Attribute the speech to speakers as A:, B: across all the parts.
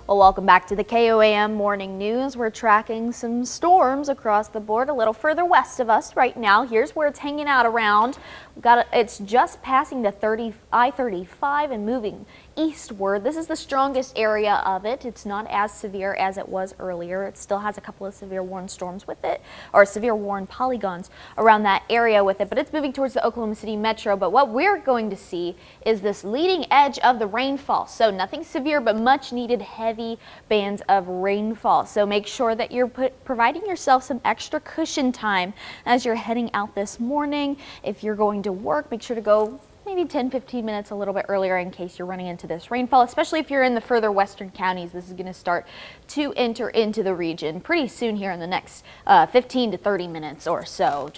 A: Well, welcome back to the KOAM Morning News. We're tracking some storms across the board a little further west of us right now. Here's where it's hanging out around. It's just passing the I-35 and moving eastward. This is the strongest area of it. It's not as severe as it was earlier. It still has a couple of severe warned storms with it, or severe warned polygons around that area with it, but it's moving towards the Oklahoma City metro. But what we're going to see is this leading edge of the rainfall. So nothing severe, but much needed heavy bands of rainfall. So make sure that you're providing yourself some extra cushion time as you're heading out this morning. If you're going to work, make sure to go maybe 10-15 minutes a little bit earlier in case you're running into this rainfall, especially if you're in the further western counties. This is going to start to enter into the region pretty soon here in the next 15 to 30 minutes or so.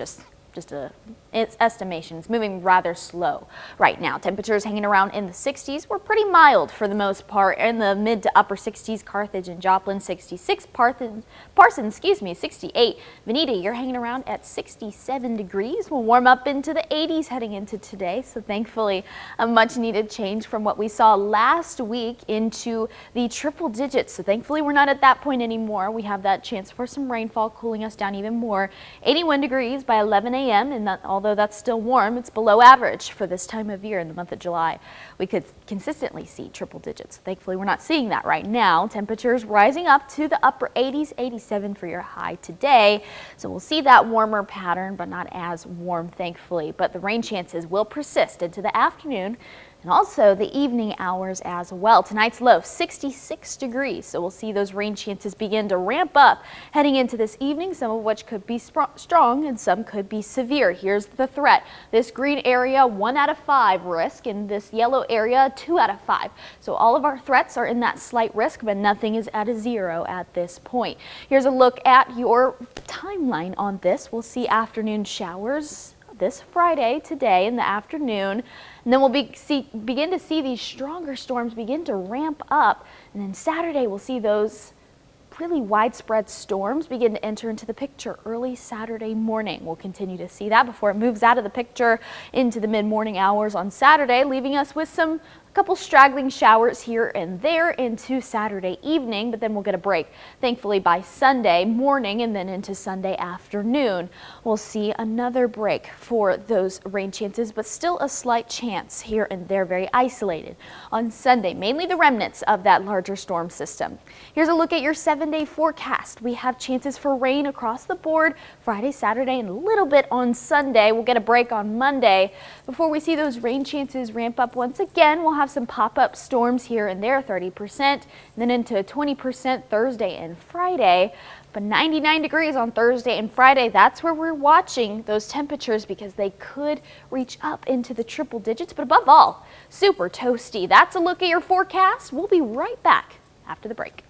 A: Its estimation. It's moving rather slow right now. Temperatures hanging around in the 60s. We're pretty mild for the most part. In the mid to upper 60s, Carthage and Joplin 66, Parsons, 68. Veneta, you're hanging around at 67 degrees. We'll warm up into the 80s heading into today. So thankfully, a much needed change from what we saw last week into the triple digits. So thankfully, we're not at that point anymore. We have that chance for some rainfall, cooling us down even more. 81 degrees by 11 a.m. and although that's still warm, it's below average for this time of year in the month of July. We could consistently see triple digits. Thankfully, we're not seeing that right now. Temperatures rising up to the upper 80s, 87 for your high today. So we'll see that warmer pattern, but not as warm, thankfully. But the rain chances will persist into the afternoon and also the evening hours as well. Tonight's low, 66 degrees. So we'll see those rain chances begin to ramp up heading into this evening, some of which could be strong and some could be severe. Here's the threat. This green area, 1 out of 5 risk, and this yellow area, 2 out of 5. So all of our threats are in that slight risk, but nothing is at a 0 at this point. Here's a look at your timeline on this. We'll see afternoon showers this Friday, today in the afternoon, and then we'll begin to see these stronger storms begin to ramp up, and then Saturday we'll see those really widespread storms begin to enter into the picture early Saturday morning. We'll continue to see that before it moves out of the picture into the mid-morning hours on Saturday, leaving us with a couple straggling showers here and there into Saturday evening, but then we'll get a break. Thankfully by Sunday morning and then into Sunday afternoon, we'll see another break for those rain chances, but still a slight chance here and there, very isolated on Sunday, mainly the remnants of that larger storm system. Here's a look at your 7-day forecast. We have chances for rain across the board Friday, Saturday, and a little bit on Sunday. We'll get a break on Monday before we see those rain chances ramp up once again. We'll have some pop-up storms here and there, 30%, and then into 20% Thursday and Friday. But 99 degrees on Thursday and Friday, that's where we're watching those temperatures because they could reach up into the triple digits, but above all, super toasty. That's a look at your forecast. We'll be right back after the break.